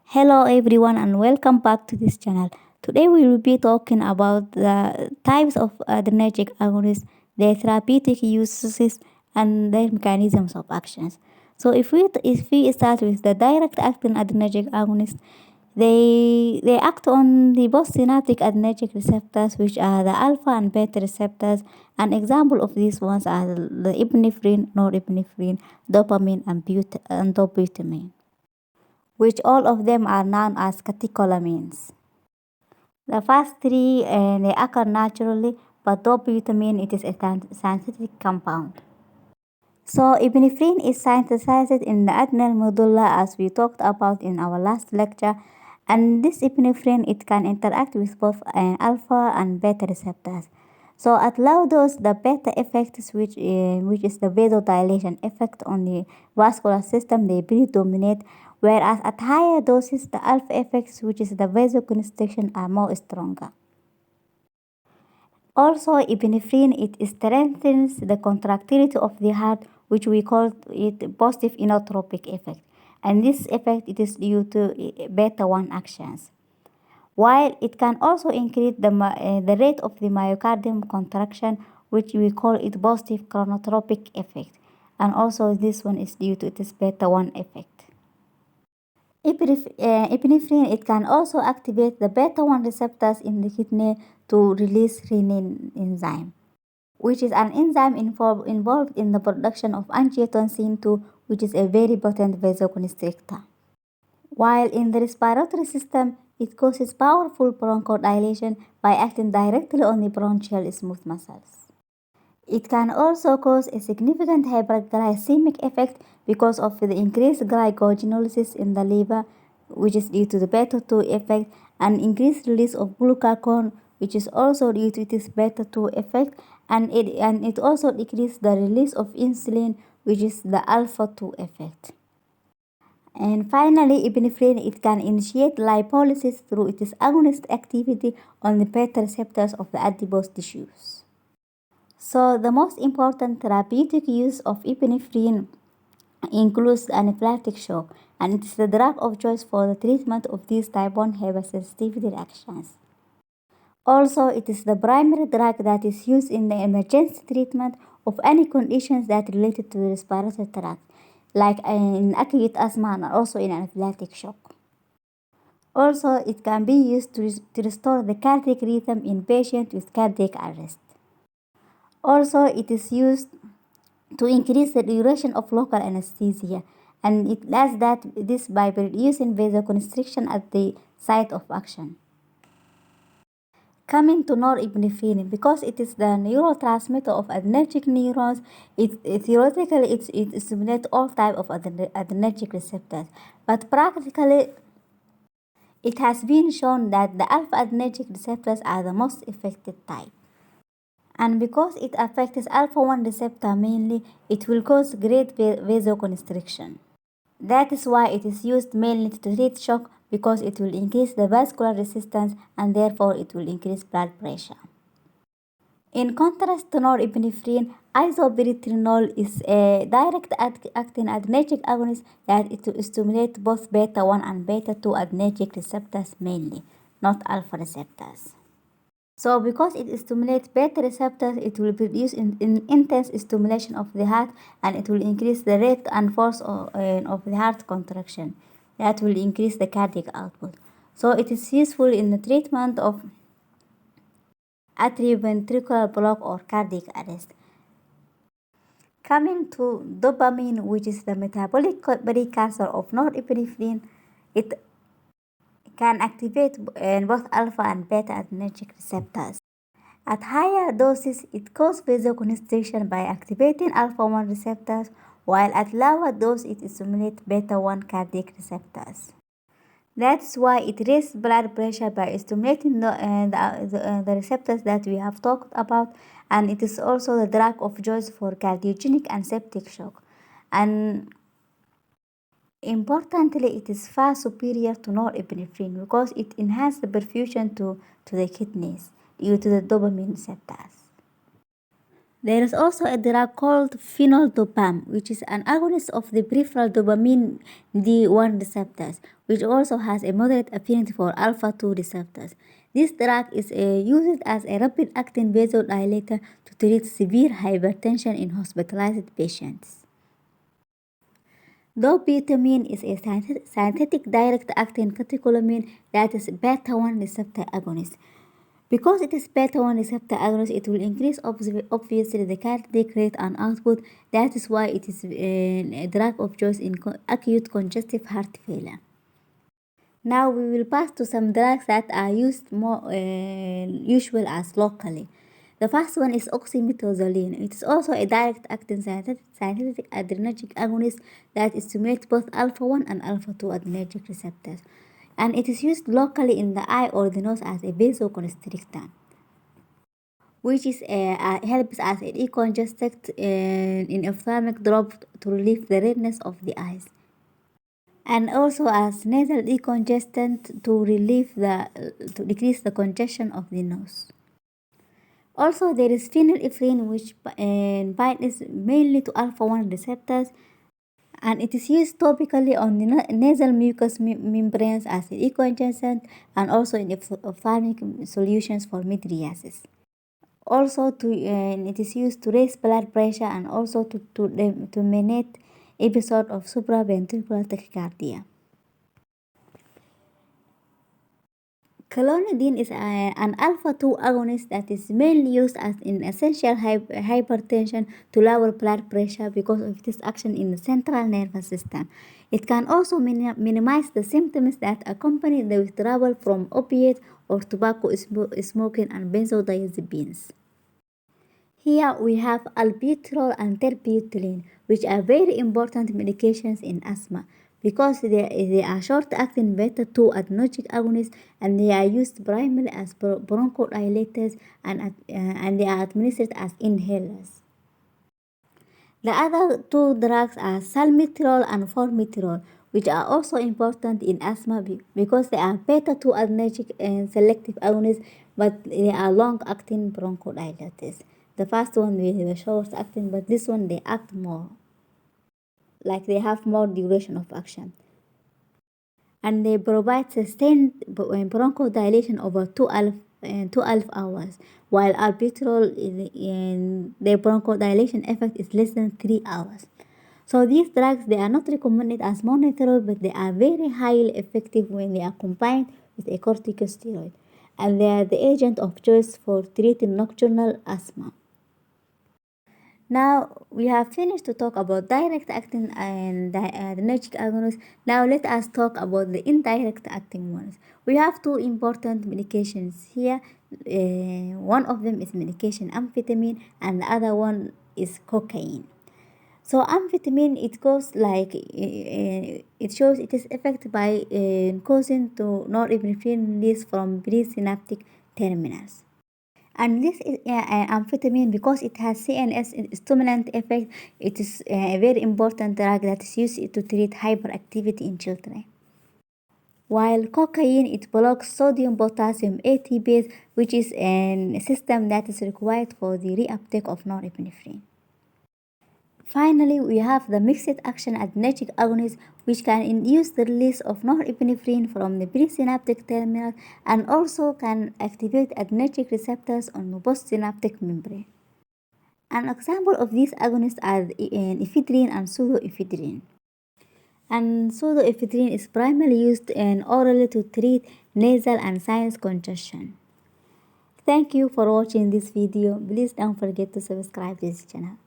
Hello everyone and welcome back to this channel. Today we will be talking about the types of adrenergic agonists, their therapeutic uses and their mechanisms of actions. So if we start with the direct acting adrenergic agonists, they act on the postsynaptic adrenergic receptors, which are the alpha and beta receptors. An example of these ones are the epinephrine, norepinephrine, dopamine and dopamine, which all of them are known as catecholamines. The first three they occur naturally, but dopamine it is a synthetic compound. So epinephrine is synthesized in the adrenal medulla as we talked about in our last lecture, and this epinephrine it can interact with both alpha and beta receptors. So at low dose, the beta effects, which is the vasodilation effect on the vascular system, they predominate, whereas at higher doses, the alpha effects, which is the vasoconstriction, are more stronger. Also, epinephrine it strengthens the contractility of the heart, which we call it positive inotropic effect, and this effect it is due to beta 1 actions. While it can also increase the rate of the myocardium contraction, which we call it positive chronotropic effect, and also this one is due to its beta 1 effect. Epinephrine it can also activate the beta 1 receptors in the kidney to release renin enzyme, which is an enzyme involved in the production of angiotensin II, which is a very potent vasoconstrictor. While in the respiratory system, it causes powerful bronchodilation by acting directly on the bronchial smooth muscles. It can also cause a significant hyperglycemic effect because of the increased glycogenolysis in the liver, which is due to the beta 2 effect, and increased release of glucagon, which is also due to this beta 2 effect, and it also decreases the release of insulin, which is the alpha 2 effect. And finally, epinephrine it can initiate lipolysis through its agonist activity on the beta receptors of the adipose tissues. So the most important therapeutic use of epinephrine includes anaphylactic shock, and it is the drug of choice for the treatment of these type 1 hypersensitivity reactions. Also, it is the primary drug that is used in the emergency treatment of any conditions that related to the respiratory tract, like in acute asthma and also in anaphylactic shock. Also, it can be used to restore the cardiac rhythm in patients with cardiac arrest. Also, it is used to increase the duration of local anesthesia, and it does this by reducing vasoconstriction at the site of action. Coming to norepinephrine, because it is the neurotransmitter of adrenergic neurons, theoretically it stimulates all type of adrenergic receptors, but practically it has been shown that the alpha adrenergic receptors are the most affected type. And because it affects alpha 1 receptor mainly, it will cause great vasoconstriction. That is why it is used mainly to treat shock, because it will increase the vascular resistance and therefore it will increase blood pressure. In contrast to norepinephrine, isoproterenol is a direct acting adrenergic agonist that it stimulates both beta 1 and beta 2 adrenergic receptors mainly, not alpha receptors. So because it stimulates beta receptors, it will produce intense stimulation of the heart, and it will increase the rate and force of the heart contraction. That will increase the cardiac output. So it is useful in the treatment of atrioventricular block or cardiac arrest. Coming to dopamine, which is the metabolic precursor of norepinephrine, it can activate both alpha and beta adrenergic receptors. At higher doses, it causes vasoconstriction by activating alpha 1 receptors, while at lower dose, it stimulates beta 1 cardiac receptors. That's why it raises blood pressure by stimulating the receptors that we have talked about, and it is also the drug of choice for cardiogenic and septic shock. And importantly, it is far superior to norepinephrine because it enhances the perfusion to the kidneys due to the dopamine receptors. There is also a drug called phenylephrine, which is an agonist of the peripheral dopamine D1 receptors, which also has a moderate affinity for alpha 2 receptors. This drug is used as a rapid-acting vasodilator to treat severe hypertension in hospitalized patients. Dopamine is a synthetic direct-acting catecholamine that is beta-1 receptor agonist. Because it is beta-1 receptor agonist, it will increase obviously the cardiac rate and output. That is why it is a drug of choice in acute congestive heart failure. Now we will pass to some drugs that are used more usual as locally. The first one is oxymetazoline. It is also a direct-acting synthetic adrenergic agonist that stimulates both alpha-1 and alpha-2 adrenergic receptors. And it is used locally in the eye or the nose as a vasoconstrictor, which is helps as a decongestant in ophthalmic drop to relieve the redness of the eyes, and also as nasal decongestant to to decrease the congestion of the nose. Also, there is phenylephrine, which binds mainly to alpha-1 receptors, and it is used topically on the nasal mucous membranes as a decongestant and also in ophthalmic solutions for mydriasis. Also, it is used to raise blood pressure and also to manage episode of supraventricular tachycardia. Clonidine is an alpha-2 agonist that is mainly used as in essential hypertension to lower blood pressure because of its action in the central nervous system. It can also minimize the symptoms that accompany the withdrawal from opiate or tobacco smoking and benzodiazepines. Here we have albuterol and terbutalin, which are very important medications in asthma because they are short-acting beta-2 adrenergic agonists, and they are used primarily as bronchodilators and they are administered as inhalers. The other two drugs are salmeterol and formoterol, which are also important in asthma because they are beta-2 adrenergic and selective agonists, but they are long-acting bronchodilators. The first one they were short-acting, but this one they act more, like they have more duration of action. And they provide sustained bronchodilation over 12 hours, while albuterol, their bronchodilation effect is less than 3 hours. So these drugs, they are not recommended as monotherapy, but they are very highly effective when they are combined with a corticosteroid, and they are the agent of choice for treating nocturnal asthma. Now we have finished to talk about direct acting and adrenergic agonists. Now let us talk about the indirect acting ones. We have two important medications here. One of them is medication amphetamine and the other one is cocaine. So amphetamine, it goes like it shows its effect by causing to norepinephrine release from presynaptic terminals. And this is amphetamine, because it has CNS stimulant effect. It is a very important drug that is used to treat hyperactivity in children. While cocaine, it blocks sodium potassium ATPase, which is a system that is required for the reuptake of norepinephrine. Finally, we have the mixed action adrenergic agonist, which can induce the release of norepinephrine from the presynaptic terminal and also can activate adrenergic receptors on the postsynaptic membrane. An example of these agonists are ephedrine and pseudoephedrine. And pseudoephedrine is primarily used orally to treat nasal and sinus congestion. Thank you for watching this video. Please don't forget to subscribe to this channel.